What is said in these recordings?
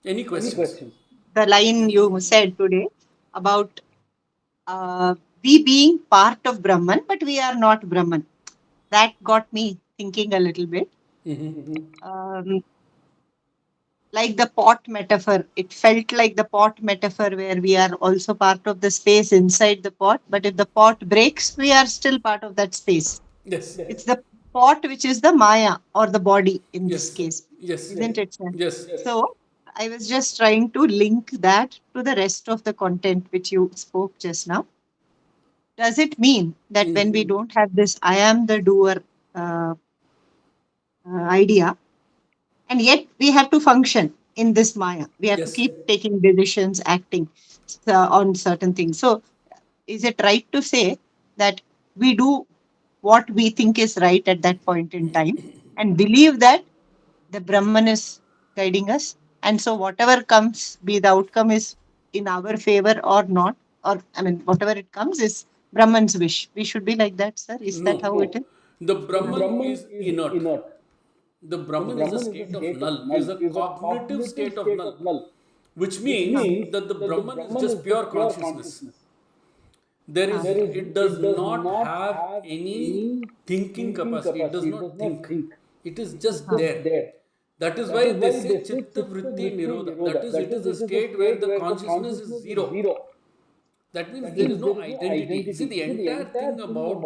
Any questions? The line you said today about uh, we being part of Brahman, but we are not Brahman. That got me thinking a little bit. Um, like the pot metaphor, it felt like the pot metaphor where we are also part of the space inside the pot, but if the pot breaks, we are still part of that space. Yes. It's the pot which is the Maya or the body in this Yes. case, Yes. isn't it, sir? Yes. So I was just trying to link that to the rest of the content which you spoke just now. Does it mean that when we don't have this I am the doer uh, idea, and yet we have to function in this Maya? We have to Yes. keep taking decisions, acting on certain things. So, is it right to say that we do what we think is right at that point in time and believe that the Brahman is guiding us? And so, whatever comes, be the outcome is in our favor or not, or I mean, whatever it comes is Brahman's wish. We should be like that, sir. Is that No. how it is? The Uh, Brahman is inert. The Brahman is a state of null, is a cognitive state of null, which means uh, that the Brahman is just pure consciousness. There is, uh, it does not have any thinking capacity. It does not think. It is just uh, there. That is why they say chitta vritti nirodha. That is, it is a state where the consciousness is zero. That means there is no identity. See, the entire thing about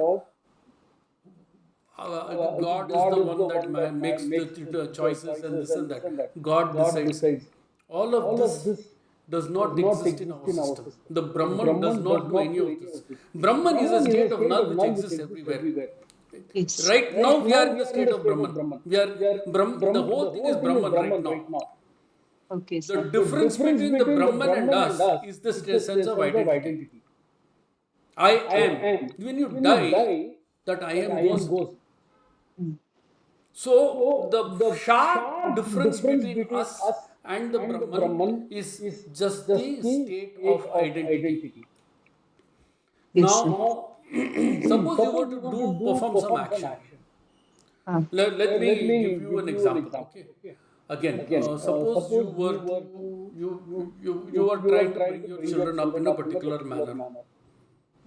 God is the one that makes the choices and this and that. God decides. All of this does not exist in our system. The Brahman does not do any of this. Brahman is a state of null which exists everywhere. yes. Right now we are in the state of Brahman. We are the whole thing is Brahman right now. Okay, The sir. difference between the Brahman and us is the sense of identity. I am. When you die, that I am goes. Mm. So the sharp difference between us and the Brahman is just the state of identity. Yes, sir. Now, suppose you were to do perform some action. Uh, Let me give you an example. Okay. Again, suppose you were to you are trying to bring your children up in a particular manner,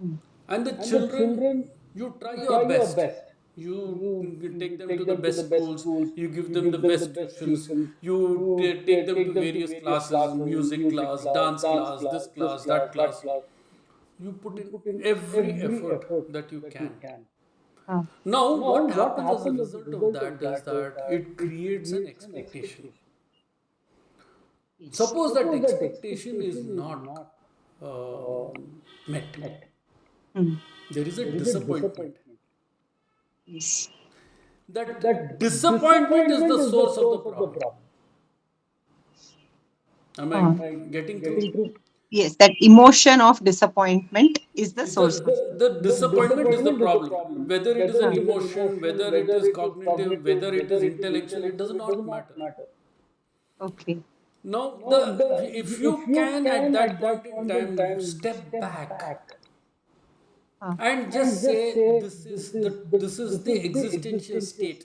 mm, and the children, you try your best. You take them to the best schools, you give them the best tuitions, you take them to various classes, music class, dance class, this class, that class. You put in every effort that you can. uh, Now what happens as a result of that is that it creates an expectation. yes. Suppose that expectation is not met, Mm, there is a disappointment. yes. That disappointment is the source of the problem. Am I Uh, getting through? yes, that emotion of disappointment is the Is source of. the disappointment is the problem. Whether it is an Uh, emotion, whether it is cognitive, whether it is intellectual, it does not matter. okay. Now, if you can at that point in time step back Uh, and just say this is the existential state,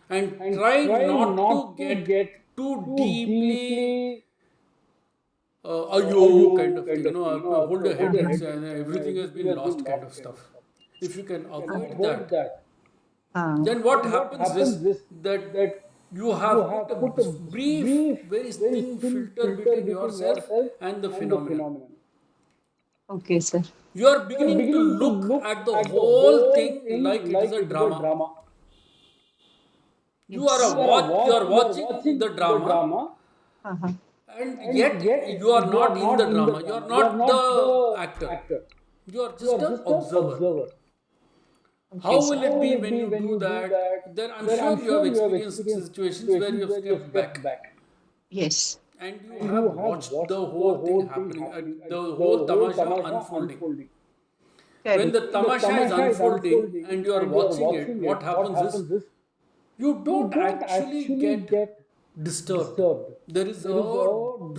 and try not to get too deeply ayo kind of thing, hold your head and uh-huh. say everything has been lost kind of stuff. If you can avoid that, Uh, then what happens is that you have put a brief, very thin filter between yourself and the phenomenon. okay, sir. You are beginning to look at the whole thing like it is a drama. Yes. You are watching the drama, Uh-huh. and yet you are not in the drama. You are not the actor. You are just an observer. Okay, How sir. will it be when you do that? Then I'm sure you have experienced situations where you have stepped back Yes. and you have watched the whole thing happening, the whole tamasha unfolding. When Correct. the tamasha is unfolding and you are watching it, what happens is you don't actually get disturbed. There is a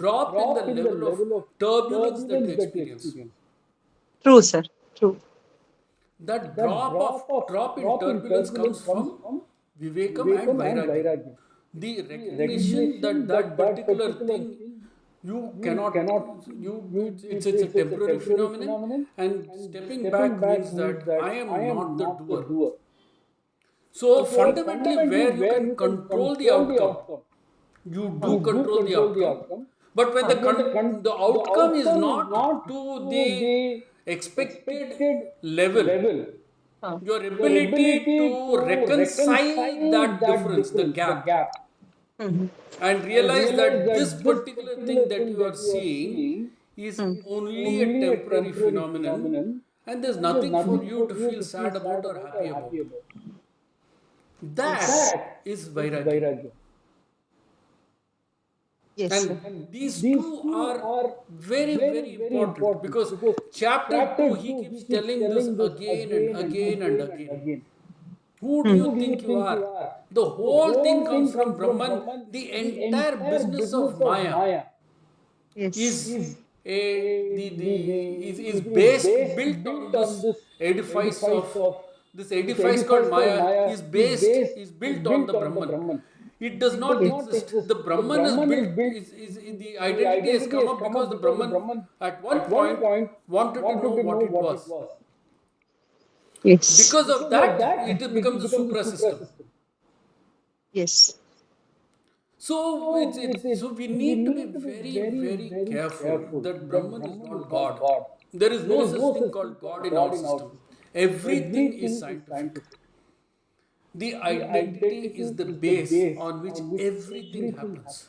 drop in the level of turbulence that you experience. True, sir. True. That drop in turbulence comes from vivekam and vairagya. The recognition that that particular thing You cannot, it's a temporary phenomenon, and stepping back means that I am not the doer. So fundamentally, where you can control the outcome, you do control the outcome. But when the outcome is not to the expected level, your ability to reconcile that difference, the gap, and realize that this particular thing that you are seeing is only a temporary phenomenon, and there's nothing for you to feel sad about or happy about. Yes. That is Vairagya. Yes, sir. And these two are very, very important, because chapter 2 he keeps telling this again and again and again. Who do you think you are? The whole thing comes from Brahman. The entire business of Maya Yes. is built on this edifice called Maya is built on the Brahman. It does not exist. The Brahman is built, the identity has come up because the Brahman at one point wanted to know what it was. Yes. Because of that, it becomes a supra system. Yes. So so we need to be very, very careful that Brahman is not God. There is no such thing called God in our system. Everything is scientific. The identity is the base on which everything happens.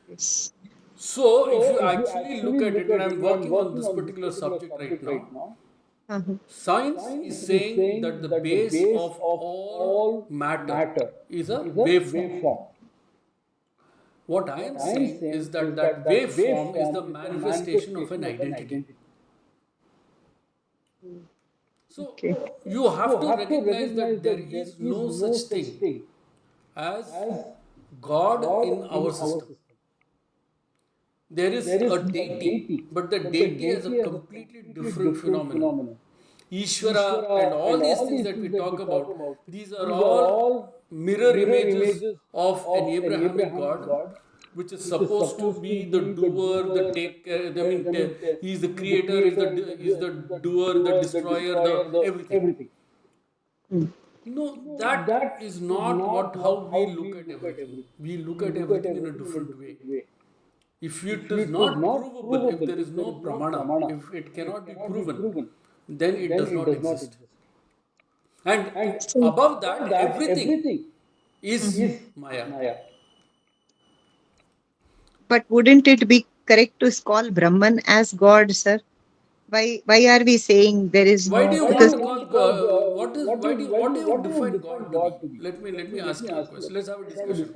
Yes. So if you actually look at it, and I'm working on this particular subject right now, science is saying that the base of all matter is a waveform. What I am saying is that that waveform is the manifestation of an identity. So you have to recognize that there is no such thing as God in our system. There is a deity, but the deity is a completely different phenomenon. Ishvara and all these things that we talk about, these are all mirror images of an Abrahamic God, which is supposed to be the doer, the taker. I mean, he is the creator, is the doer, the destroyer, the everything. No, that is not how we look at everything. We look at everything in a different way. If it is not provable, if there is no pramana, if it cannot be proven, then it does not exist. And above that, everything is Maya. But wouldn't it be correct to call Brahman as God, sir? Why are we saying there is Why do no? you want Because to call what do you define God to be? Let me ask you a question. Let's have a discussion.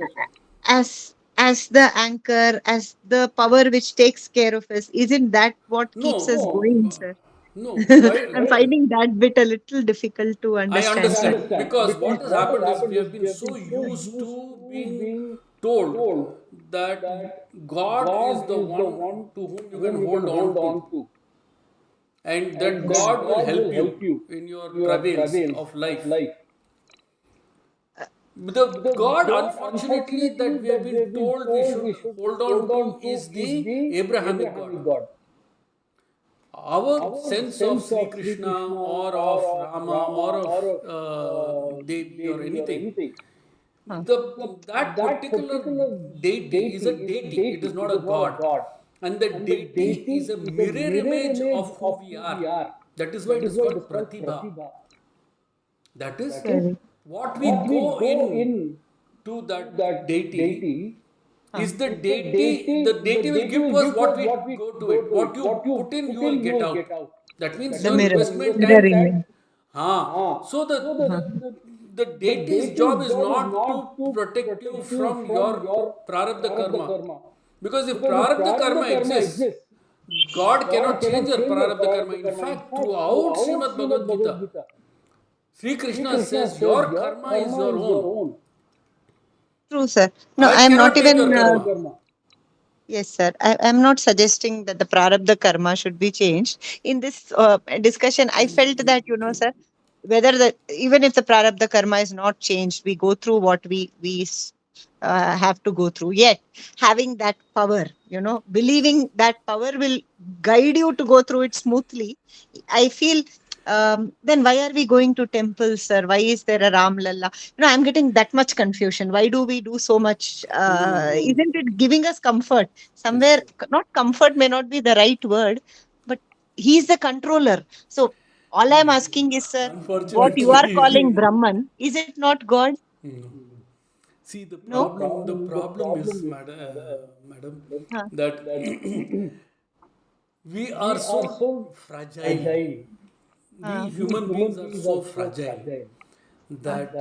as the anchor, as the power which takes care of us, isn't that what keeps us going, sir? No. Why? I'm finding that bit a little difficult to I understand, sir. understand, because what has happened is we have been so used to being told that God is the one to whom you can hold on to, and that God will help you in your travails of life. The God, unfortunately, that we have been told we should hold on to is the Abrahamic God. Our sense of Sri Krishna or of Rama or of Devi or anything, that particular deity is a deity, it is not a God. And the deity is a mirror image of who we are. That is why it is called Pratibha. That is what we go in to that deity is the deity will give to us what we go to it. What you put in, you will get out. That means The your mirror, investment mirror and image. so the deity's job is not to protect you from your Prarabda Karma. Because if Prarabda Karma exists, God cannot change your Prarabda Karma. In fact, throughout Srimad Bhagavad Gita, Sri Krishna says your karma is your own. True, sir. No, I I'm not cannot take even. your karma. Yes, sir. I'm not suggesting that the Prarabdha Karma should be changed. In this discussion, I felt that, sir, whether even if the Prarabdha Karma is not changed, we go through what we have to go through. Yet, having that power, believing that power will guide you to go through it smoothly, I feel. Then why are we going to temples, sir? Why is there a Ram Lalla? I'm getting that much confusion. Why do we do so much? No. Isn't it giving us comfort? Yes. Somewhere, not comfort may not be the right word, but he's the controller. So all I'm asking is, sir, what you are calling Unfortunately, Brahman, is it not God? no. See, the No? problem is, madam, Huh. that we are so fragile. We Huh. human beings are so fragile Huh. that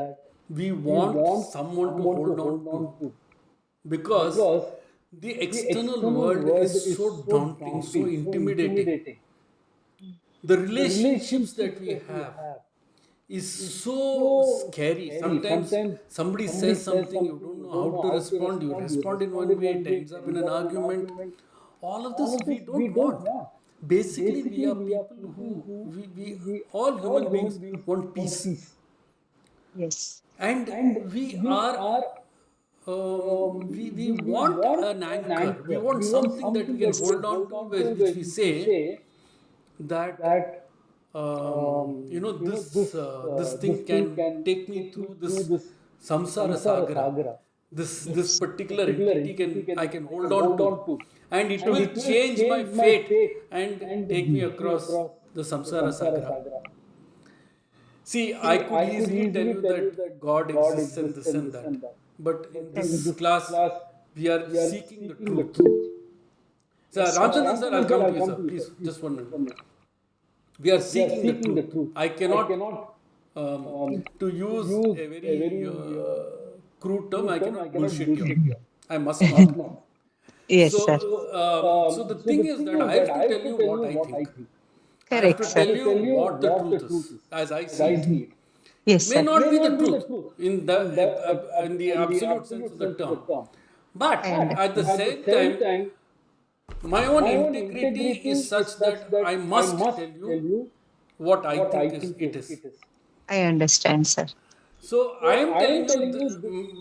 we want someone to hold on to, because the external world is so daunting, so intimidating. The relationships that we have is so scary. Sometimes somebody says something, you don't know how to respond. You respond in one way, it ends up in an argument. All of this we don't want. Basically, we are people who, we all human beings want peace. Yes. And we are, we want an anchor. We want something that we can hold on to, which we say that this thing can take me through this samsara sagara. This Yes. particular entity can I can hold on to, and it will change my fate and take me across the samsara sagara. See, I could easily tell you that God exists and this and that, but in Correct. this class we are seeking the truth. So, Yes, sir. Ramchandran sir, I'll come to you, sir. Please, just 1 minute. We are seeking the truth. I cannot, to use a very crude term, I cannot bullshit you. I must not. Yes, So, sir. so the thing is that I have to tell you what I think. I have Correct, to sir. tell you what the truth is, as I see it. It Yes, may sir. not be the truth in the absolute sense of the term, but I at the understand. same time, my own integrity is such that I must tell you what I think is it is. I understand, sir. So I am telling you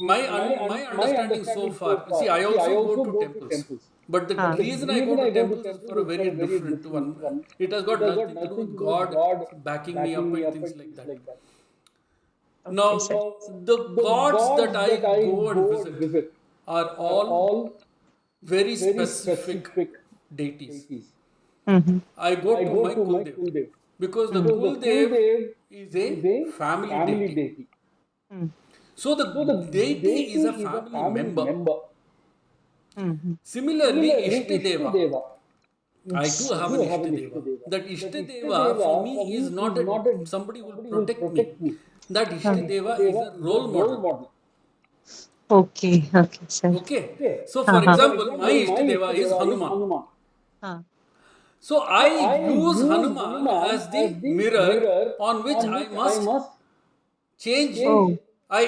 my understanding so far. See, I also go to temples, but the Huh. reason I go to temples is for a very different one. It has got nothing to do with God backing me up and things like that. Okay, Now, sir. the gods that I go and visit are all very specific deities. Mm-hmm. I go to my Kuldev because the Kuldev is a family deity. Mm-hmm. So the deity is a family member. Mm-hmm. Similarly, Ishtadeva, I too Yes. have an Ishtadeva. That Ishtadeva for me is not somebody who will protect me. That Huh. Ishtadeva is a role model. Okay. Okay, sir. Okay. So for Uh-huh. example, my Ishtadeva is Hanuman. Huh. So I use Hanuman as the mirror on which I must change. Oh, I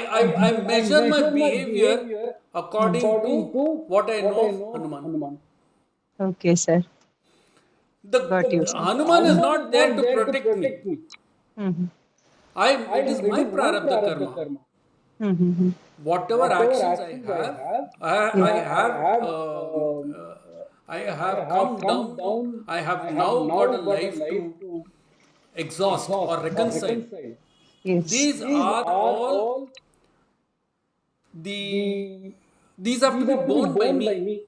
measure my behavior mm. according to what I know of Hanuman. Okay, sir. The Got you, sir. Hanuman is not there to protect me. Mm-hmm. It is my Prarabda Karma. Mm-hmm. Whatever actions I have, Yes. I have come down. I have now got a life to exhaust or reconcile. Yes. These are all the these have to be borne by me.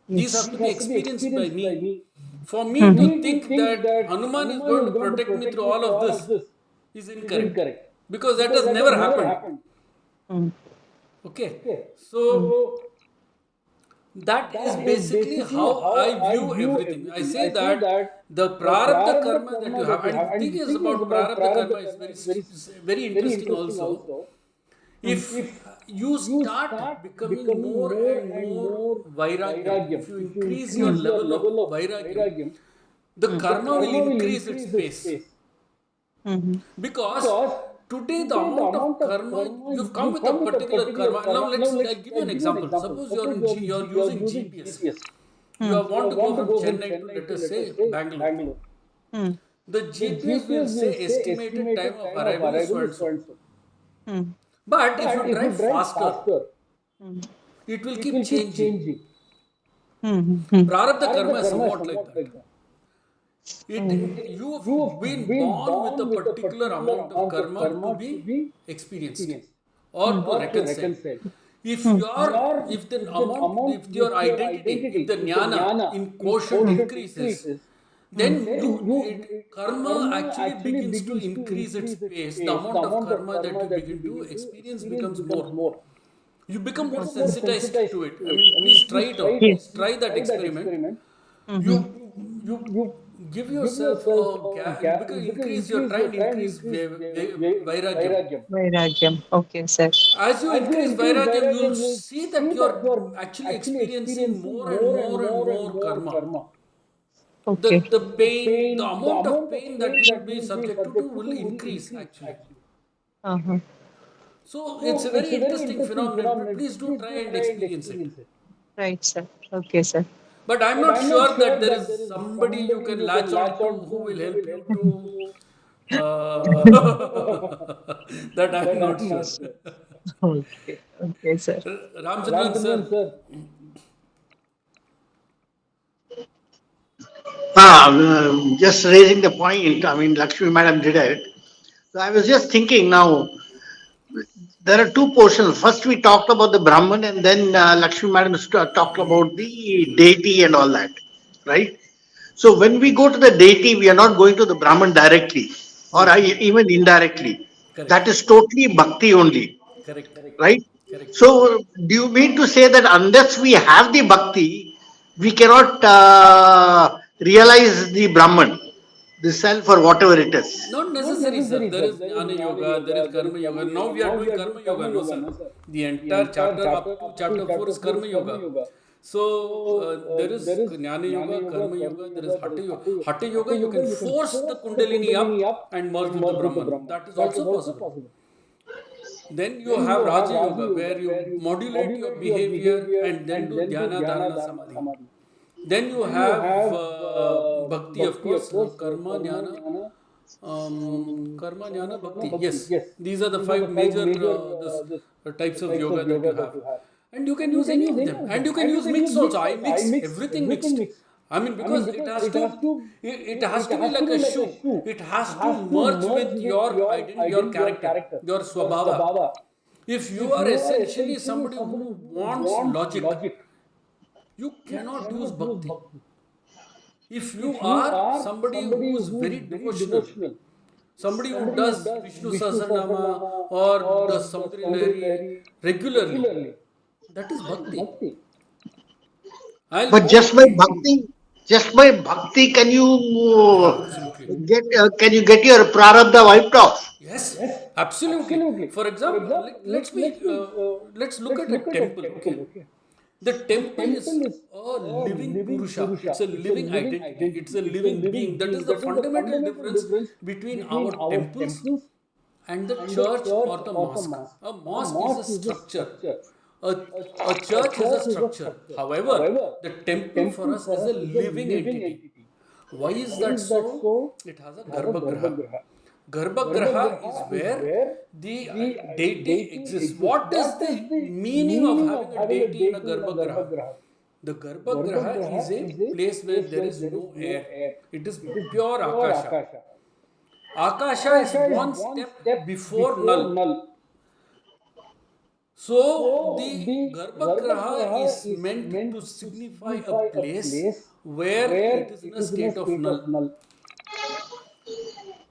These have Yes. to be experienced by me. For me to Mm-hmm. think that Hanuman is going to protect me through all of this is incorrect, because that has never happened. Mm. Okay, Mm. so that is basically how I view everything. I say that the Prarabdha Karma that you have, and the thing is about Prarabdha Karma is very interesting also. Mm. If you start becoming more and more vairagyam, if you increase your Mm. level of vairagyam, the Mm. karma will increase its pace. Mm-hmm. Because today the amount of karma, you've come with a particular karma. Now I'll give you an example. Suppose you're using GPS. You Mm. want to go from Chennai to, let us say, Bangalore. Mm. The GPS will say estimated time of arrival is so and so. Mm. But if you drive faster, It will keep changing. Mm-hmm. Prarabda Karma is somewhat like that. You've been born with a particular amount of karma to be experienced or to reconcile. If your identity, if the jnana in quotient increases, then karma actually begins to increase its pace. The amount of karma that you begin to experience becomes more. You become more sensitized to it. I mean, please try it out. Please Yes. try that experiment. You Mm-hmm. you give yourself a because increase your try and increase vairagyam. Vairagyam. Okay, sir. As you increase vairagyam, you'll see that you're actually experiencing more and more and more karma. Okay. The pain, the amount of pain that you will be subjected to will increase actually. Uh-huh. So it's a very interesting phenomenon. Please do try and experience it. Right, sir. Okay, sir. But I'm not sure that there is somebody you can latch on to who will help you to. That I'm not sure. Okay. Okay, sir. Ramchandran sir. Just raising the point. I mean, Lakshmi Madam did it. So I was just thinking now, there are two portions. First, we talked about the Brahman, and then Lakshmi Madam talked about the deity and all that, right? So when we go to the deity, we are not going to the Brahman directly or Yes. even indirectly. That Correct. is totally bhakti only, Correct. right? Correct. So do you mean to say that unless we have the bhakti, we cannot realize the Brahman, the self or whatever it is? Not necessary, sir. There is jnana yoga, there is karma yoga. Now we are doing karma yoga, no, sir. The entire chapter up to chapter 4 is karma yoga. So there is jnana yoga, karma yoga, there is hatha yoga. Hatha yoga, you can force the kundalini up and merge with the Brahman. That is also possible. Then you have Raja Yoga, where you modulate your behavior and then do dhyana, dharana, samadhi. Then you have bhakti, of course, karma, jnana, bhakti. Yes, these are the five major types of yoga that you have. And you can use any of them. And you can use mix also. I mix everything mixed. I mean, because it has to be like a shoe. It has to merge with your identity, your character, your swabhava. If you are essentially somebody who wants logic, you cannot use bhakti. If you are somebody who is very devotional, somebody who does Vishnu Sahasranama or does Saundari Lahari regularly, that is bhakti. But just by bhakti, Yeah, absolutely. can you get your prarabdha wiped off? Yes, absolutely. For example, let's look at a temple. Okay, the temple is a living Purusha. It's a living identity. It's a living being. That is the fundamental difference between our temples and the church or the mosque. A mosque is a structure. A, a church is a structure. However, the temple for us is a living entity. Why is that so? It has a garbhagriha. Garbhagriha is where the deity exists. What is the meaning of having a deity in a garbhagriha? The garbhagriha is a place where there is no air. It is pure akasha. Akasha is one step before null. So the garbhagriha is meant to signify a place where it is in a state of null.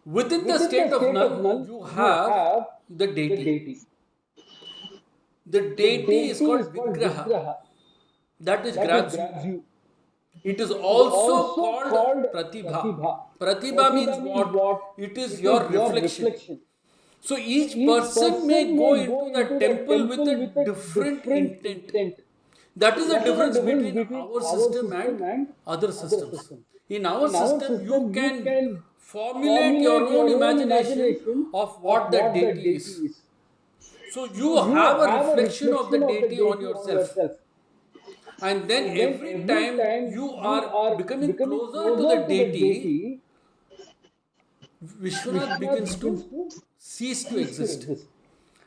Within the state of null, you have the deity. The deity is called Vigraha, that which grabs you. It is also called Pratibha. Pratibha means what? It is your reflection. So each person may go into the temple with a different intent. That is the difference between our system and other systems. In our system, you can formulate your own imagination of what that deity is. So you have a reflection of the deity on yourself. And then every time you are becoming closer to the deity, Vishwanath begins to cease to exist.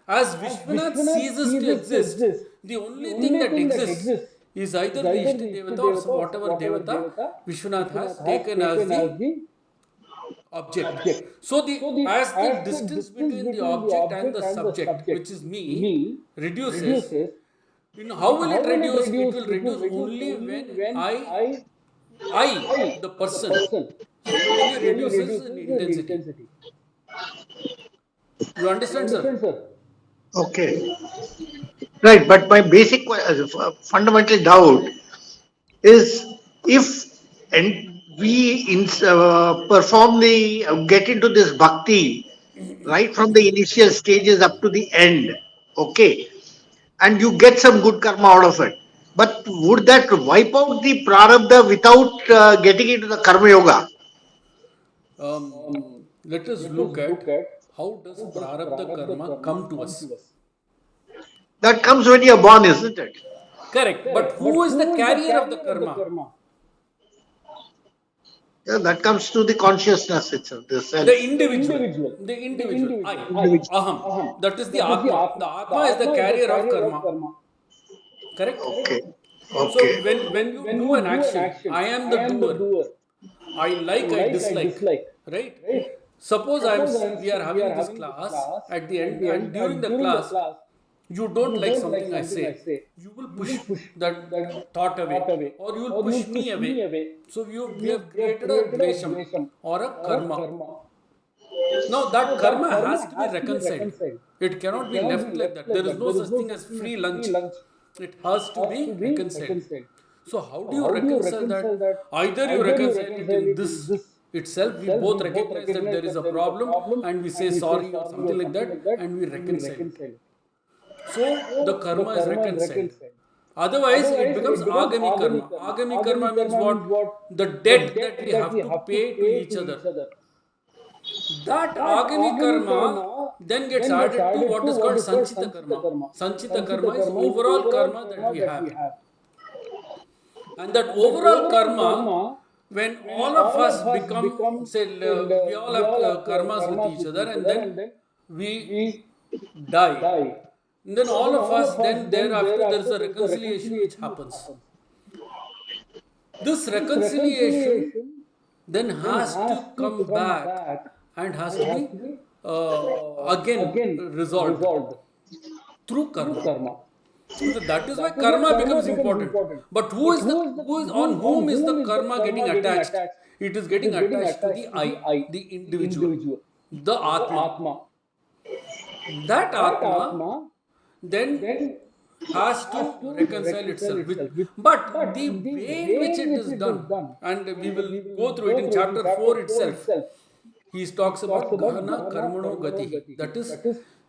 As Vishwanath ceases to exist, the only thing that exists is either the Ishti Devata or some whatever Devata Vishwanath has taken as the object. So the as the distance between the object and the subject, which is me, reduces, how will it reduce? It will reduce only when the person, slowly reduces in intensity. You understand, sir? Okay. Right, but my basic fundamental doubt is if and perform the get into this bhakti right from the initial stages up to the end, okay, and you get some good karma out of it. But would that wipe out the prarabdha without getting into the karma yoga? Um, Let us look at how does Prarabdha Karma come to us. That comes when you're born, isn't it? Correct. But who is the carrier of the karma? Yeah, that comes to the consciousness itself, the self. The individual. The individual. I. Individual. Aham. That is the Atma. The Atma is the carrier of karma. Correct? Okay. So Okay. when you do an action, I am the doer. I dislike. Right? Suppose we are having this class at the end, and during the class, you don't like something I say, you will push that thought away, or you will push me away. So we have created a dvesham or a karma. Now that karma has to be reconciled. It cannot be left like that. There is no such thing as free lunch. It has to be reconciled. So how do you reconcile that? Either you reconcile it in this itself, we both recognize that there is a problem and we say sorry or something like that, and we reconcile it. So the karma is reconciled. Otherwise, it becomes agami karma. Agami karma means what? The debt that we have to pay to each other. That agami karma then gets added to what is called sanchita karma. Sanchita karma is overall karma that we have. And that overall karma, when all of us become, say, we all have karmas with each other, and then we die. And then all of us, then thereafter there is a reconciliation which happens. This reconciliation then has to come back and has to be again resolved through karma. So that is why karma becomes important. But who is on whom is the karma getting attached? It is getting attached to the I, the individual, the Atma. That Atma then has to reconcile itself with, but the way in which it is done, and we will go through it in chapter 4 itself. He talks about gahana karmano gatihi. That is,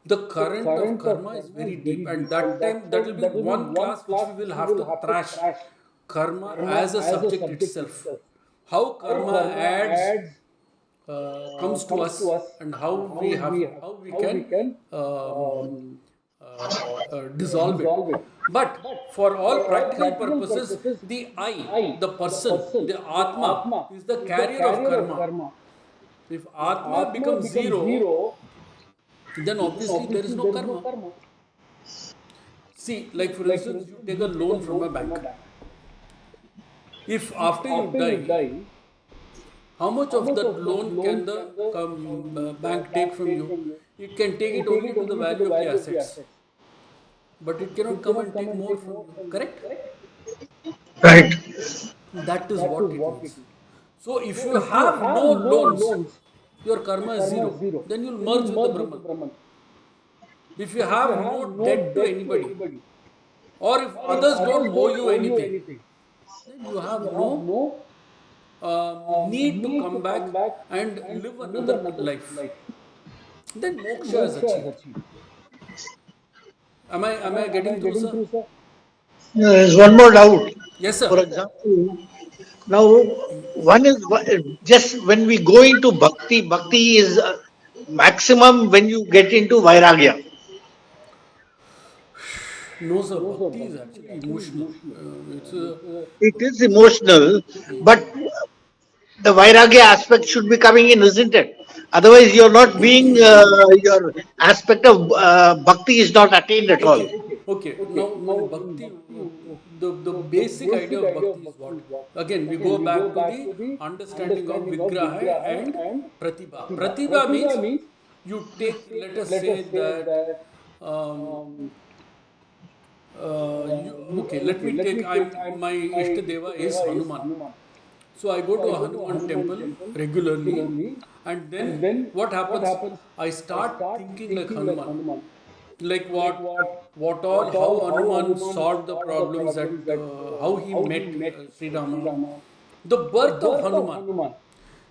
the current of karma is very deep, and that time that will be one class which we will have to thrash karma as a subject itself. How karma adds comes to us, and how we can dissolve it. But for all practical purposes, the I, the person, the Atma, is the carrier of karma. If Atma becomes zero, then obviously there is no karma. See, like for instance, you take a loan from a bank. If after you die, how much of that loan can the bank take from you? It can take it only to the value of the assets. But it cannot come and take more from you. Correct? Right. That is what it means. So if you have no loans, your karma is zero. Then you'll merge with the Brahman. If you have no debt to anybody, or if others don't owe you anything, then you have no need to come back and live another life. Then moksha is achieved. Am I getting through, sir? There's one more doubt. Yes, sir. For example, now one is just when we go into bhakti, bhakti is maximum when you get into vairagya. No, sir. Bhakti is actually emotional. It is emotional, but the vairagya aspect should be coming in, isn't it? Otherwise, you're not being your aspect of bhakti is not attained at all. Okay, okay. Now in Bhakti, the basic idea of Bhakti is what? Again, we go back to the understanding of Vigraha and Pratibha. Pratibha means you take, let us say that, um, okay, let me take, my Ishtadeva is Hanuman. So I go to a Hanuman temple regularly, and then what happens? I start thinking like Hanuman. Like what all, how Hanuman solved the problems, that how he met Sri Rama, the birth of Hanuman.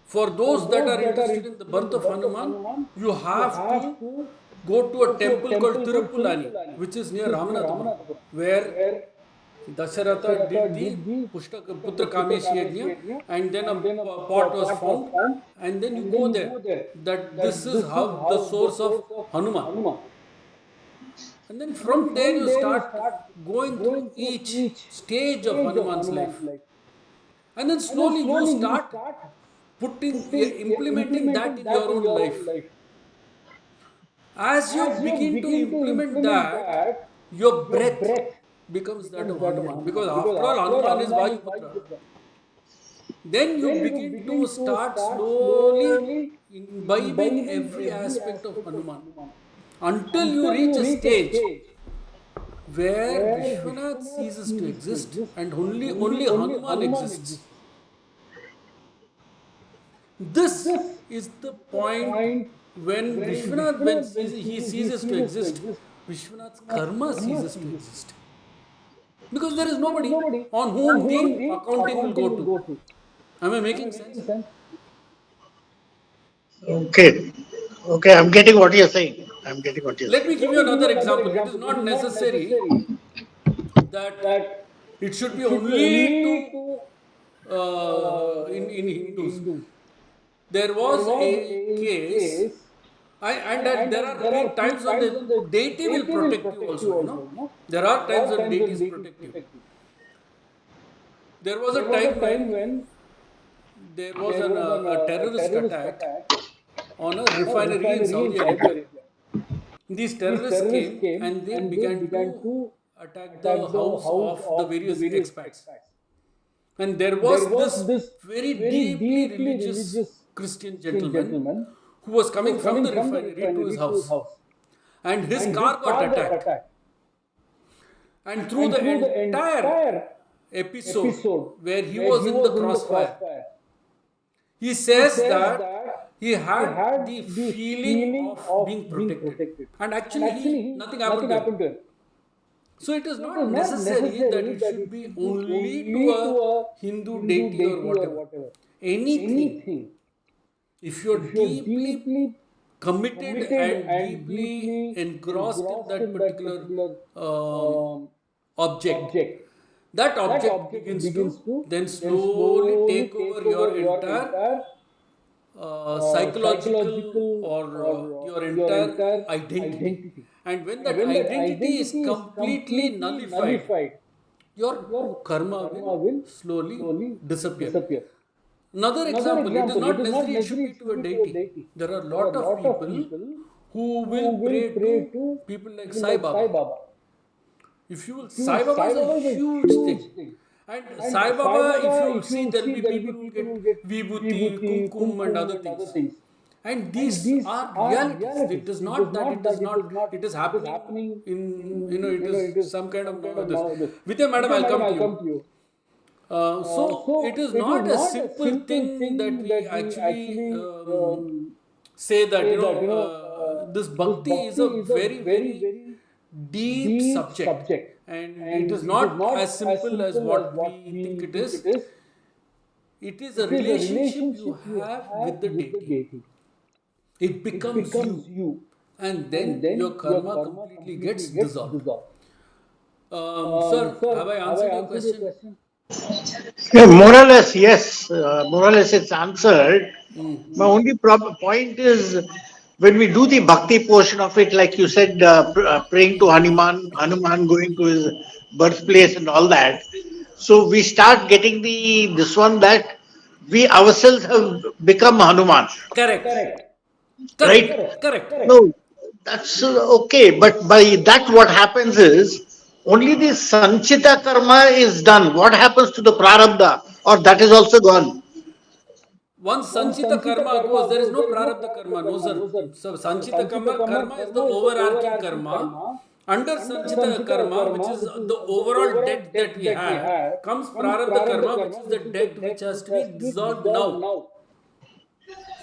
For those that are interested in the birth of Hanuman, you have to go to a temple called Tirupulani, which is near Ramanathapuram, where Dasharatha did the Putra Kameshi Yajna, and then a pot was found, and then you go there. That this is how the source of Hanuman. And then from there you start going through each stage of Hanuman's life. And then slowly you start implementing that in your own life. As you begin to implement that, your breath becomes that of Hanuman. Because after all, Hanuman is Vayuputra. Then you begin to start slowly imbibing every aspect of Hanuman, until you reach a stage where Vishwanath ceases to exist and only Hanuman exists. This is the point when Vishwanath, when he ceases to exist, Vishwanath's karma ceases to exist. Because there is nobody on whom the accounting will go to. Am I making sense? Okay. Okay, I'm getting what you're saying. I'm getting what you're Let me saying. give you another example. It is not necessary that it should be only to in Hindus. There was a case, and there are times when the deity will protect you also. There are times when deities protect you. There was a time when there was a terrorist attack on a refinery in Saudi Arabia. These terrorists came and they began to attack the house of the various expats. And there was this very deeply religious Christian gentleman who was coming from the refinery to his house. And his car got attacked. And through the entire episode where he was in the crossfire, he says that he had the feeling of being protected. And actually, nothing happened to him. So it is not necessary that it should be only to a Hindu deity or whatever. Anything. If you're deeply committed and deeply engrossed in that particular object, that object begins to then slowly take over your entire psychological or your entire identity. And when that identity is completely nullified, your karma will slowly disappear. Another example, it is not necessary it should be to a deity. There are a lot of people who will pray to people like Sai Baba. If you will, Sai Baba is a huge thing. And Sai Baba, if you will see, there will be people who get vibhuti, kumkum and other things. And these are realities. It is not that it is happening in, it is some kind of this. Vidya madam, I'll come to you. So it is not a simple thing that we actually say that, this bhakti is a very, very deep subject. And it is not as simple as what we think it is. It is a relationship you have with the deity. It becomes you. And then your karma completely gets dissolved. Sir, have I answered your question? Yeah, more or less, yes. More or less, it's answered. My only point is when we do the bhakti portion of it, like you said, praying to Hanuman going to his birthplace and all that. So we start getting this one that we ourselves have become Hanuman. Correct. right? Correct. No, that's okay. But by that, what happens is only the sanchita karma is done. What happens to the prarabdha? Or that is also gone. Once Sanchita karma goes, there is no Prarabda karma. No, sir. So, Sanchita karma is the overarching karma. Under Sanchita karma, which is the overall debt that we have, comes Prarabdha karma, which is the debt which has to be dissolved now.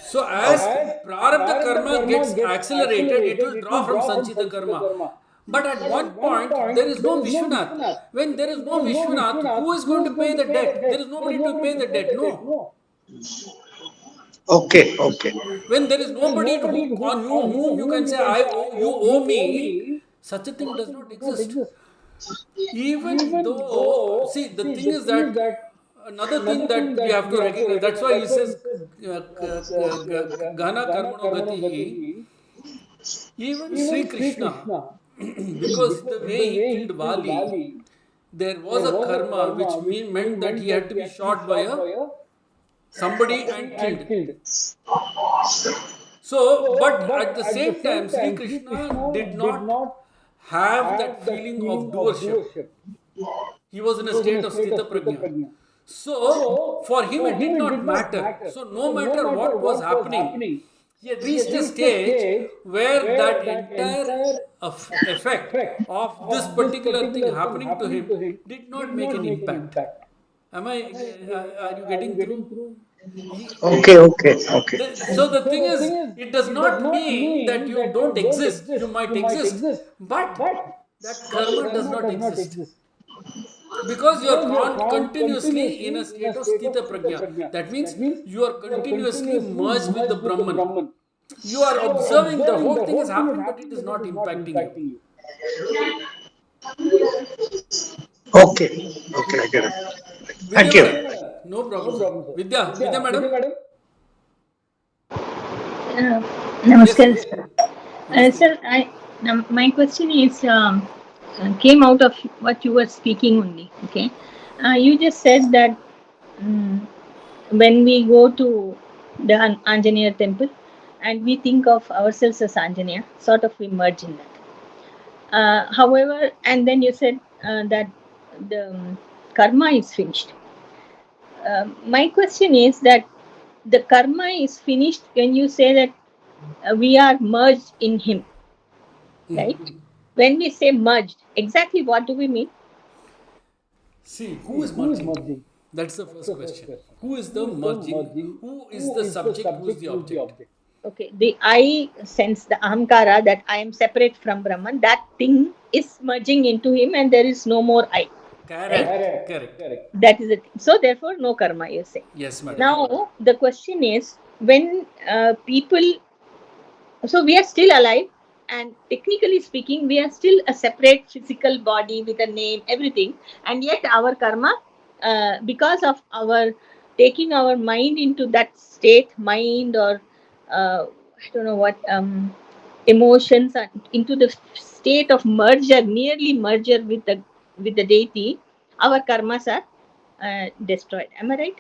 So, as Okay. Prarabdha karma gets accelerated, it will draw from Sanchita karma. But at one point, there is no Vishwanath. When there is no Vishwanath, who is going to pay the debt? There is nobody to pay the debt. No. Okay. Okay. When there is nobody on whom you can say, you owe me, such a thing does not exist. Even though, see, the thing is that another thing that we have to recognize, that's why he says, Gana Karmano Gati, even Sri Krishna, because the way he killed Vali, there was a karma which meant that he had to be shot by somebody and killed. So, but at the same time, Sri Krishna did not have that feeling of doership. He was in a state of sthithaprajna. So, for him, it did not matter. So, no matter what was happening, he had reached a stage where that entire effect of this particular thing happening to him did not make an impact. Am I? Are you getting through? Okay. Okay. Okay. So the thing is, it does not mean that you don't exist. You might exist, but that karma does not exist because you are continuously in a state of sthita prajna. That means you are continuously merged with the Brahman. You are observing the whole thing is happening, but it is not impacting you. Okay. Okay. I get it. Vidya Thank you. madam, no problem, sir. Vidya madam, Uh, yes, Namaskar, yes, sir. namaste. Sir, my question is came out of what you were speaking only. Okay, you just said that um, when we go to the Anjaneya temple and we think of ourselves as Anjaneya, sort of we merge in that. However, and then you said that the karma is finished. My question is that the karma is finished when you say that we are merged in Him, right? When we say merged, exactly what do we mean? See, who is merging? That's the first question. Who is the merging? Who is the subject? Who is the object? Okay, the I sense, the ahamkara, that I am separate from Brahman, that thing is merging into him and there is no more I, right? Correct. That is the thing. So, therefore, no karma, you say. Yes, madam. Now, the question is when people, so we are still alive, and technically speaking, we are still a separate physical body with a name, everything, and yet our karma, because of our taking our mind into that state, mind or I don't know what emotions, into the state of merger, nearly merger with the deity, our karmas are destroyed. Am I right?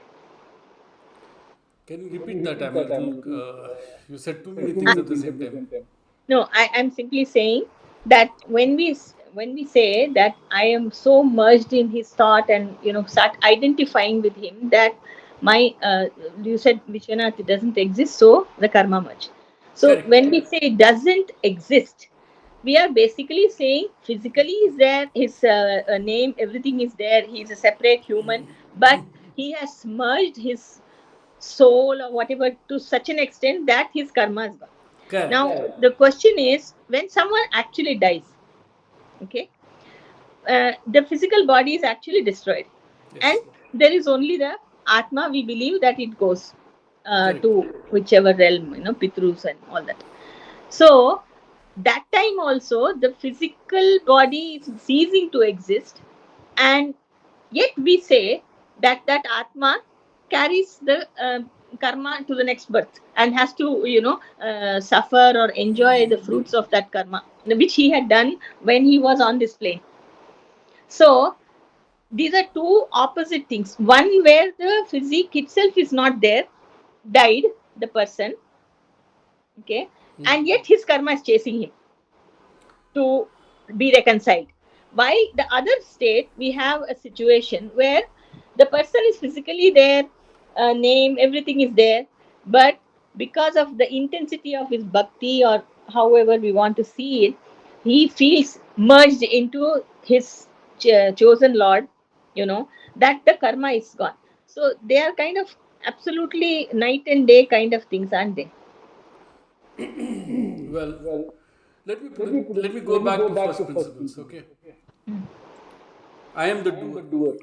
Can you repeat that? I'm a little. You said too many things at the same time. No, I'm simply saying that when we say that I am so merged in his thought and start identifying with him that my you said Vishwanath doesn't exist, so the karma merge. So Correct. when we say it doesn't exist, we are basically saying physically is there, his name, everything is there. He is a separate human, but he has merged his soul or whatever to such an extent that his karma is gone. Correct. Now, the question is when someone actually dies, okay, the physical body is actually destroyed, and Yes. there is only the Atma. We believe that it goes Correct. to whichever realm, Pitrus and all that. So, that time also, the physical body is ceasing to exist, and yet we say that Atma carries the karma to the next birth and has to suffer or enjoy the fruits of that karma which he had done when he was on this plane. So these are two opposite things, one where the physique itself is not there, died the person, Okay, and yet his karma is chasing him to be reconciled. Why the other state, we have a situation where the person is physically there, name, everything is there, but because of the intensity of his bhakti, or however we want to see it, he feels merged into his chosen Lord, that the karma is gone. So they are kind of absolutely night and day kind of things, aren't they? Well, let me go back to first principles. Okay, I am the doer.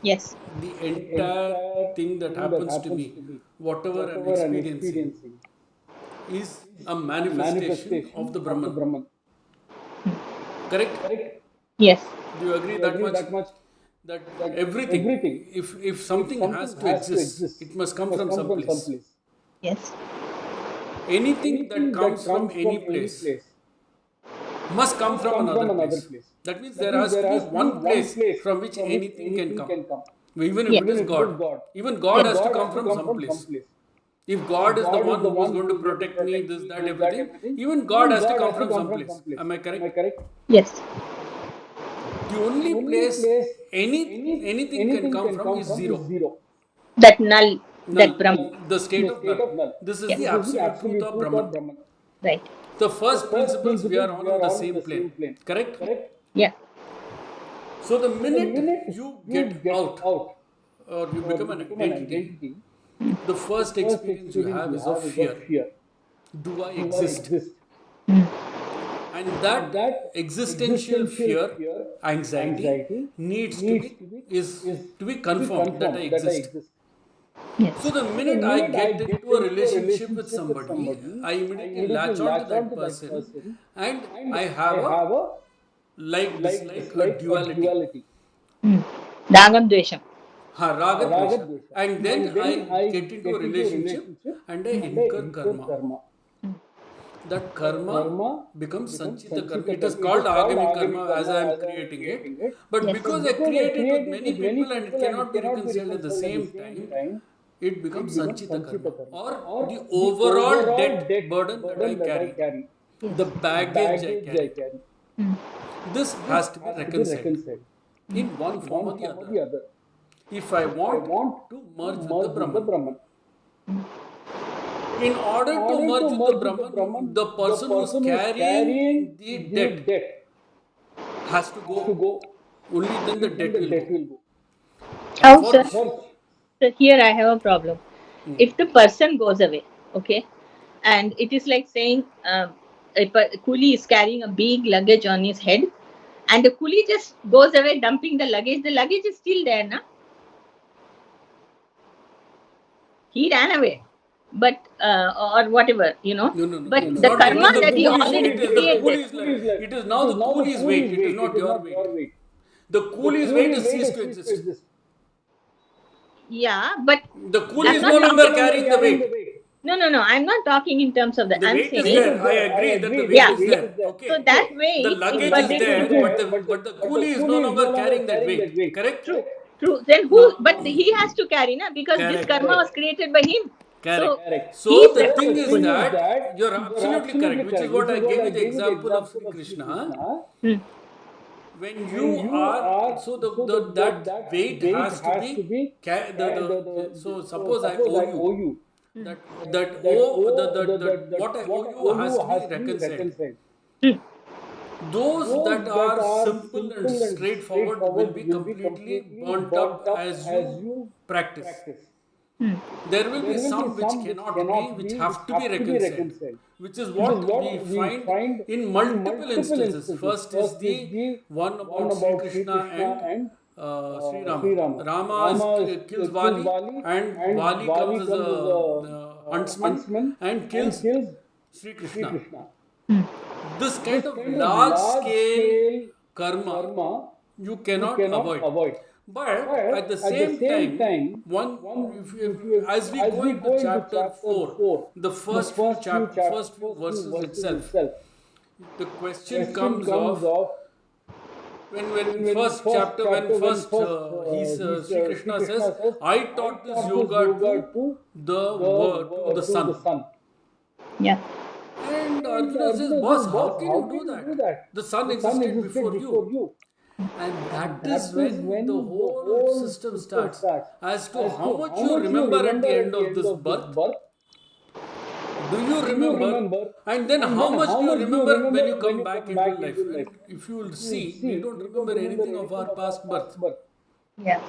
Yes. The entire thing that happens to me, whatever I'm experiencing, is a manifestation of the Brahman. Correct? Yes. Do you agree that much? That everything, if something has to exist, it must come from some place. Yes. Anything that comes from any place must come from another place. That means there has to be one place from which anything can come. Even if Yes. it is God. Even God Yes. has to come from some place. If God is the one who is going to protect me, this, that, everything, even God has to come from some place. Am I correct? Yes. The only place anything can come from is zero. That null, that Null. Brahman. The state of null. This is the Yes. absolute truth of Brahman. Right. The first principles, we are all on the same plane. Correct? Yeah. So the minute you get out or you become an identity, the first experience you have is of fear. Do I exist? And that existential fear, anxiety, needs to be is to be confirmed that I exist. So Yes. the minute I get into a relationship with somebody, I immediately latch on to that person, and I have a like dislike, a duality. Ragam Dvesham. Raga dvesha. And then I get into a relationship and I incur karma. That karma becomes sanchita karma. It is called agamic karma as I am creating it. But Yes. because I create it with many people and it cannot be reconciled at the same time, it becomes sanchita karma, or the overall debt burden that I carry, Yes. the baggage I carry. This has to be reconciled in one form or the other if I want to merge with the Brahman. In order to merge with the Brahman, the person who is carrying the debt has to go. Only then the debt will go. How, For sir? So here I have a problem. If the person goes away, okay, and it is like saying a coolie is carrying a big luggage on his head, and the coolie just goes away dumping the luggage. The luggage is still there, na? He ran away, but or whatever, no. But It's the not. It karma is the that he coolie's. already It is the created. coolie's. It is now the coolie's weight. It is not your weight. The coolie's weight has ceased to exist. Yeah, but The coolie I'm is not no longer talking. carrying the weight. No. I'm not talking in terms of that. The I'm weight is saying, there. I agree that the weight yeah, is yeah. there. So Okay. that The weight, luggage but is then there, but the coolie is no longer carrying that weight. Correct? true, true. Then who? Now, But he has to carry, na? Because this correct. karma was created by him. So Correct. he So is the thing is responsible. that you're absolutely correct, which is what I gave you the example of Sri Krishna. Hmm. When you are so the that weight has to be so suppose I owe you that owe the what I owe you has to be reconciled. Hmm. Those that are simple and straightforward will be completely burnt up as you practice. Hmm. There will be some which cannot be, which have to be reconciled, which is what we find in multiple instances. First is the one about Sri Krishna and Sri Rama. Rama kills Vali, and Vali comes as a huntsman and kills Sri Krishna. This kind of large scale karma you cannot avoid. But at the same time, as we go into chapter 4, the first few verses itself, the question comes of when first chapter when first Sri Krishna says, I taught this yoga to the sun. Yeah. And Arjuna says, boss, how can you do that? The sun existed before you. And that is when the whole system starts. As to how much you remember at the end of this birth, do you remember? And then how much do you remember when you come back into life? And if you will see, we don't remember anything of our past birth. Yeah.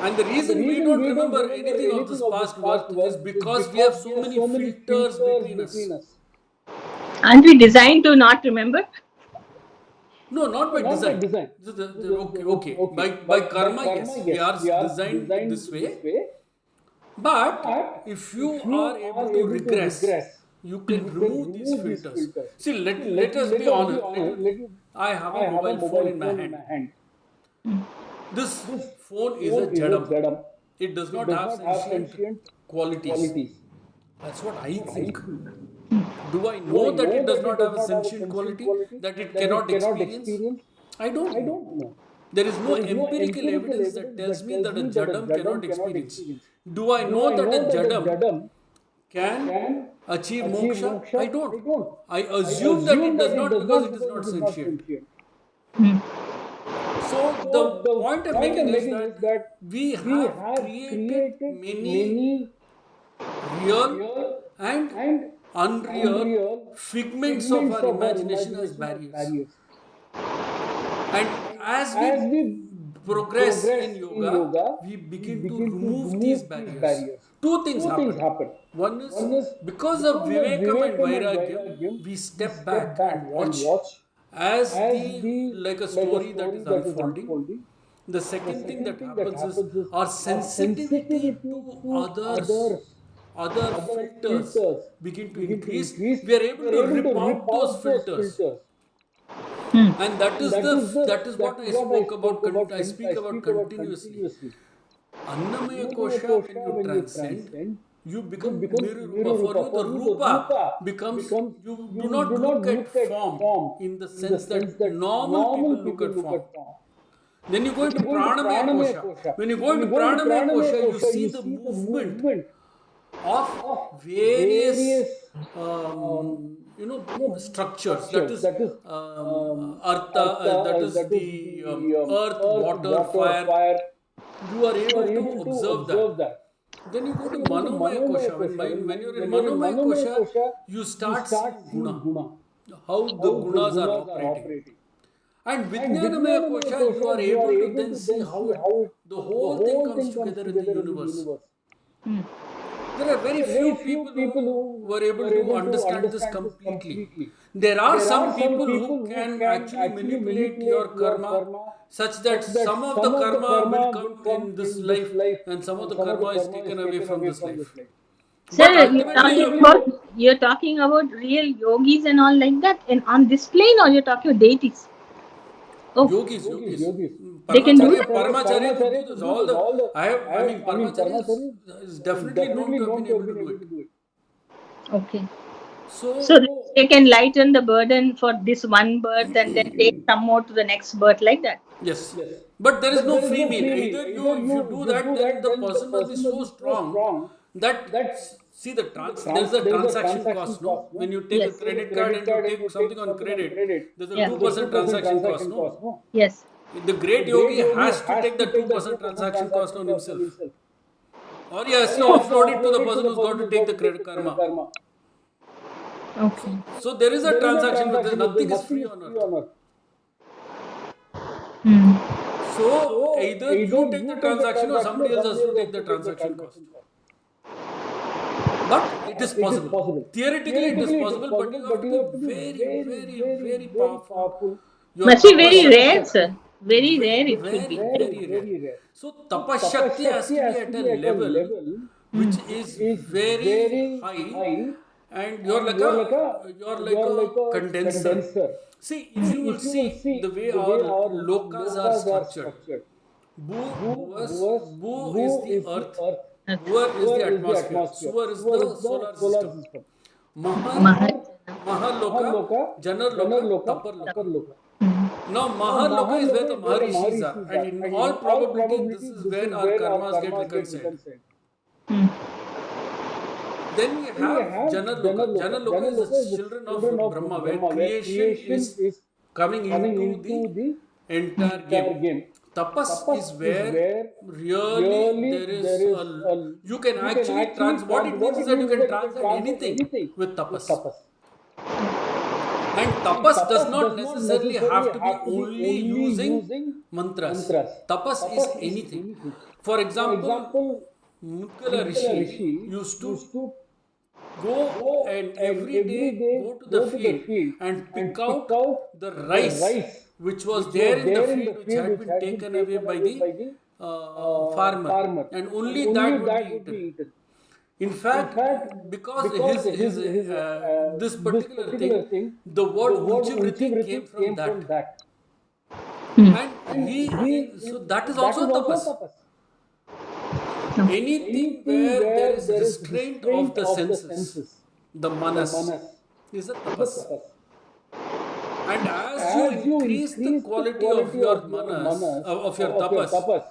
And the reason we don't remember anything of this past birth is because we have so many filters between us. Aren't we designed to not remember? No, not by design. Okay. By karma, yes, we are designed this way. But if you are able to regress, you can remove these filters. See, let us be honest. I have a mobile phone in my hand. This phone is a jadam. It does not have sentient qualities. That's what I think. Do I know that it does not have a sentient quality, that it cannot experience? I don't know. There is no empirical evidence that tells me that a jadam cannot experience. Do I know that a jadam can achieve moksha? I don't. I assume that it does not because it is not sentient. So the point I'm making is that we have created many real and unreal figments of our imagination as barriers. And as we progress in yoga, we begin to remove these barriers. Two things happen. One is because of Vivekam and Vairagyam, we step back and watch as like a story that is unfolding. The second thing that happens is our sensitivity to other filters begin to increase. We are able to rip out those filters. And that is what I spoke about. I speak about continuously. Annamaya kosha, when you transcend, you become nirupa. For you, the rupa becomes, you do not look at form in the sense that normal people look at form. Then you go into pranamaya kosha. When you go into pranamaya kosha, you see the movement of various structures. That is artha, that is the earth, water, fire. You are able to observe that. Then you go to manomaya kosha. When you're in manomaya kosha, you start seeing guna, how the gunas are operating. And vijnanamaya kosha, you are able to then see how the whole thing comes together in the universe. There are very few people who were able to understand this completely. There are some people who can actually manipulate your karma such that some of the karma will come in this life and some of the karma is taken away from this life. Sir, you're talking about real yogis and all like that, and on this plane, or you're talking about deities? Oh. Yogis. They can do that? Paramacharya could do this. Paramacharya is definitely known to have been able to do it. Okay. So they can lighten the burden for this one birth and then take some more to the next birth like that? Yes. But there is no free meal. Either if you do that, then the person must be so strong that, see, there is a transaction cost, no? When you take a credit card and you take something on credit, there's a 2% transaction cost, no? Yes. The great yogi has to take the 2% transaction cost on himself. Or he has to offload it to the person who's got to take the credit karma. Okay. So there is a transaction, but nothing is free on earth. So either you take the transaction or somebody else has to take the transaction cost. But it is possible. Theoretically it is possible, but you have to be very powerful. Must be very rare, sir. Very rare it should be. Very rare. So tapashakti has to be at a level which is very high, and you're like a condenser. See, if you will see the way our lokas are structured, Bhu is the earth, Bhuvar is the atmosphere, Suvar is the solar system, Mahaloka, Janarloka, Taparloka. Now Mahaloka is where the Maharishis are, and in all probability this is where our karmas get reconciled. Then we have Janaloka. Janaloka is the children of Brahma, where creation is coming into the entire game. Tapas is where really there is you can actually what it means is that you can transcend anything with tapas. And tapas does not necessarily have to be only using mantras. Tapas is anything. For example, Mudgala Rishi used to go and every day go to the field and pick out the rice which was there in the field, which had been taken away by the farmer, and only that would be eaten. In fact, because his this particular thing, the word Unchivriti came from that. And so that is also tapas. Anything where there is restraint of the senses, the manas, is a tapas. And as you increase the quality of your manas, of your tapas,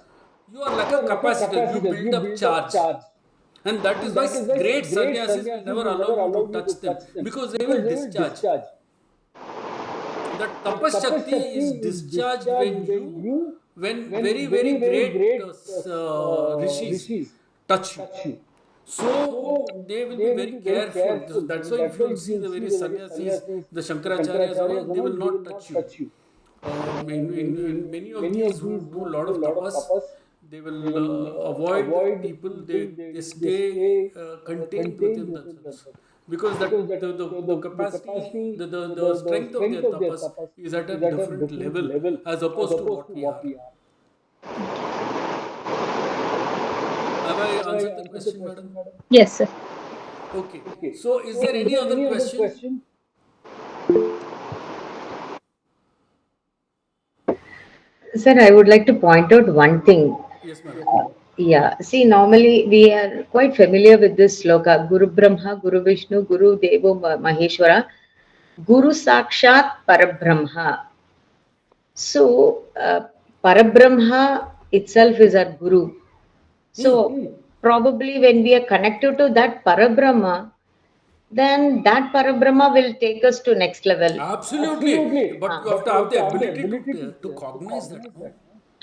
you are like a capacitor, you build up charge. And that is why great sannyasis will never allow you to touch them, because they will discharge. The tapas shakti is discharged when very, very great rishis touch you. So they will be very careful. That's why if you see the various sannyasis, the Shankaracharyas, they will not touch you. In many of these who do a lot of tapas, they will avoid people. They stay contained within themselves, because the capacity, the strength of their tapas is at a different level as opposed to what we are. Have I answered the question, madam? Yes, sir. Okay. So, is there any other question? Sir, I would like to point out one thing. Yes, madam. Yeah, see, normally we are quite familiar with this sloka: Guru Brahma, Guru Vishnu, Guru Devo Maheshwara, Guru Sakshat Parabrahma. So, Parabrahma itself is our Guru. So, probably when we are connected to that Parabrahma, then that Parabrahma will take us to next level. Absolutely. But you have to have the ability to cognize that.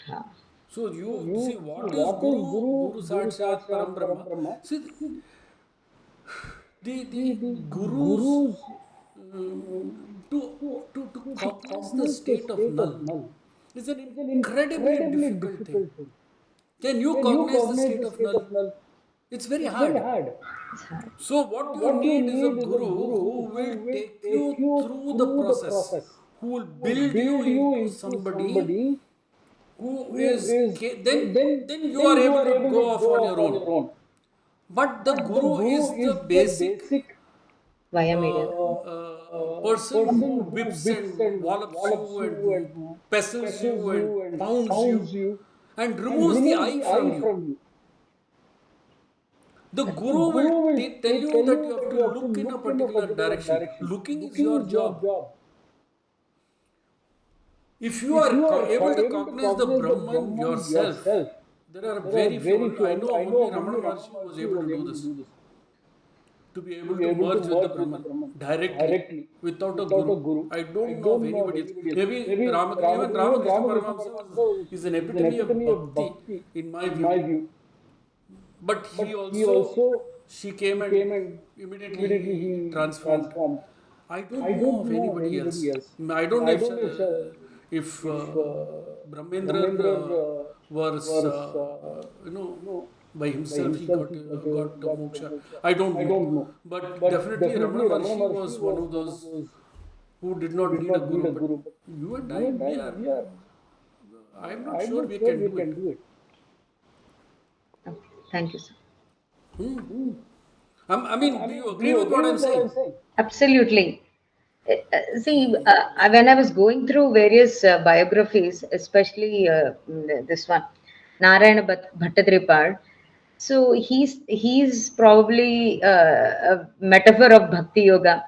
No? So you see, what is Guru? Guru Sakshat Param Brahma. See, the Gurus to cognize the state of null is an incredibly difficult thing. Can you cognize the state of null? It's very hard. So what you need is a guru who will take you through the process, who will build you into somebody who is then you are able to go off on your own. But the guru is the basic Via media. person who whips and wallops you and pesters you and pounds you and removes the I from you. The guru will tell you that you have to look in a particular direction. Looking is your job. If you are able to cognize the Brahman yourself, there are very few. I know only Ramana Maharshi was able to do this. To be able to merge with the Brahman directly without a guru. I don't know of anybody else. Maybe even Ramakrishna Paramahamsa is an epitome of Bhakti in my view. But she came and immediately transformed. I don't know of anybody else. I don't know if Brahmendra was, by himself he got moksha. I don't know. But definitely Ramana Maharshi was one of those who did not need a guru. But you and I, I'm not sure we can do it. Okay. Thank you, sir. I mean, do you agree with what I'm saying? Absolutely. See, when I was going through various biographies, especially this one, Narayana Bhattadripad, so he's probably a metaphor of Bhakti Yoga.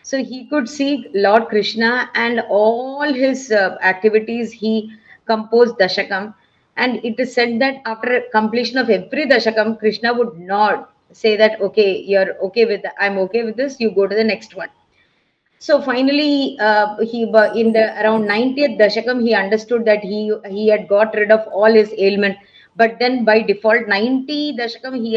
So he could see Lord Krishna and all his activities. He composed Dashakam, and it is said that after completion of every Dashakam, Krishna would nod say that, okay, you're okay with that, I'm okay with this, you go to the next one. So finally, in the around 90th dashakam, he understood that he had got rid of all his ailment. But then by default, 90 dashakam, he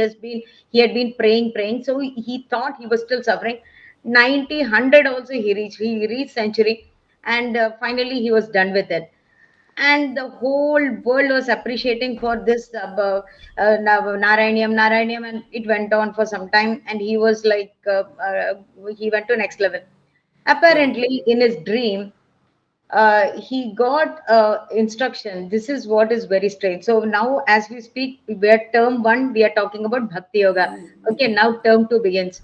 had been praying. So he thought he was still suffering. 90, 100 also he reached century, and finally he was done with it. And the whole world was appreciating for this Narayaniam, and it went on for some time. And he was like, he went to next level. Correct. Apparently, in his dream, he got instruction. This is what is very strange. So now, as we speak, we are term one, we are talking about Bhakti Yoga. Okay, now term two begins.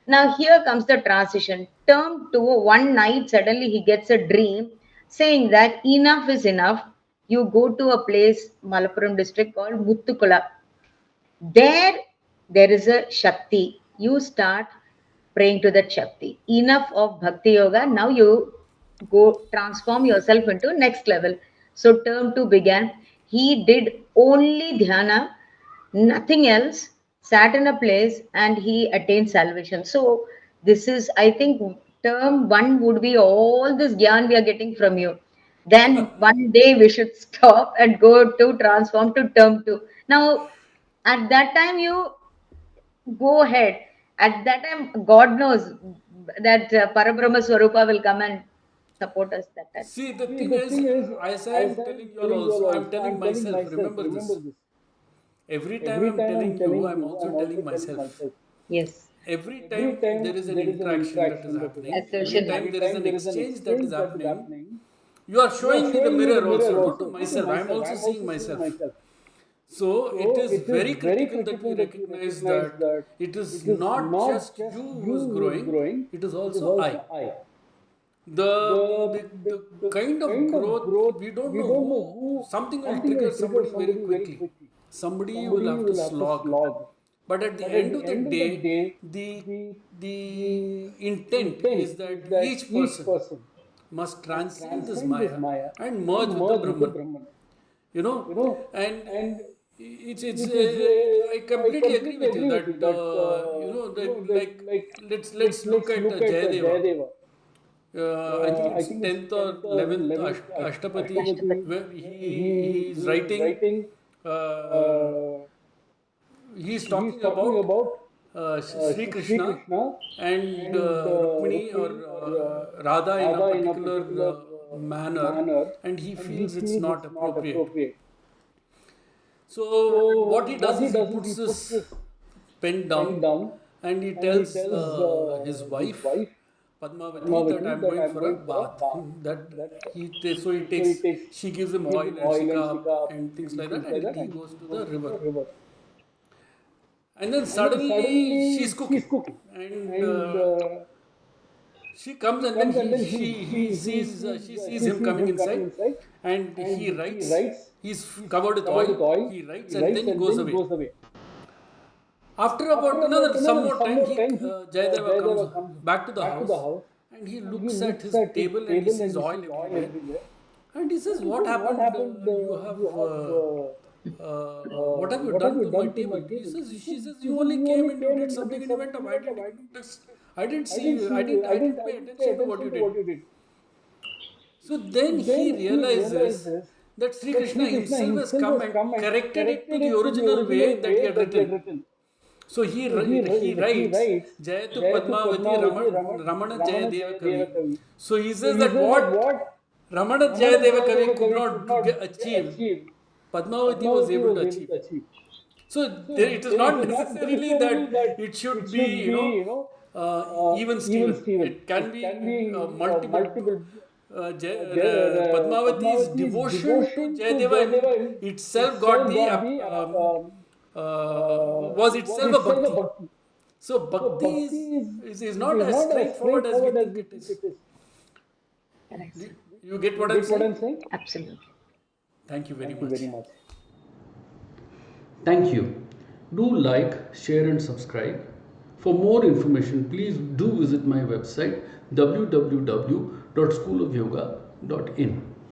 Now, here comes the transition. Term two, one night, suddenly he gets a dream saying that enough is enough. You go to a place, Malappuram district, called Muttukula. There, there is a Shakti. You start praying to that Shakti. Enough of Bhakti Yoga. Now you go transform yourself into next level. So term two began. He did only dhyana, nothing else, sat in a place, and he attained salvation. So this is, I think, term one would be all this gyan we are getting from you. Then one day we should stop and go to transform to term two. Now, at that time, you go ahead. At that time, God knows that Parabrahma Swarupa will come and support us that time. See, the thing is, as I am telling you all also, I am telling myself, remember this. Every time I'm telling you, I'm also telling myself. Yes. Every time there is an interaction that is happening, every Assertion time there happens. is an exchange that is happening, you are showing me the mirror also, not to myself. I am also seeing myself. So it is very critical that we recognize that it is not just you who is growing, it is also I. The kind of growth, we don't know who, something will trigger somebody very quickly. Somebody will have to slog. But at the end of the day, the intent is that each person must transcend this Maya and merge with the Brahman. You know, and I completely agree with you that let's look at Jayadeva. I think it's 10th or 11th Ashtapati, Ashtapati. where he is writing. Uh, he's talking about Sri Krishna and Rukmini or Radha in a particular manner, and he feels it's not appropriate. So what he does is he puts this pen down and he tells his wife Padmavati that I'm going for a bath. So he takes, she gives him oil and shika and things like that, and he goes to the river. And then suddenly she's cooking, and she comes, and then she sees him coming inside, and he writes. He's covered with oil. He writes, and then he goes away. After about another some more time, Jayadeva comes back to the house, and he looks at his table and he sees oil everywhere, and he says, "What happened? You have what have you done to my table?" She says, "You only came and you did something and you went up. I didn't even notice. I didn't see you. I didn't pay attention to what you did." So then he realizes that Sri Krishna himself has come and corrected it to the original way that he had written. So he writes Jayatu Padmavati Ramana Jayadeva Kavi. So he says that what Ramana Jayadeva Kavi could not achieve, Padmavati was able to achieve. So it is not necessarily that it should be, even Steven. It can be multiple. Padmavati's devotion to Jayadeva itself got the was itself a bhakti. So bhakti is not as straightforward as we think it is. You get what I'm saying? Absolutely. Thank you very much. Thank you. Do like, share, and subscribe. For more information, please do visit my website www.schoolofyoga.in.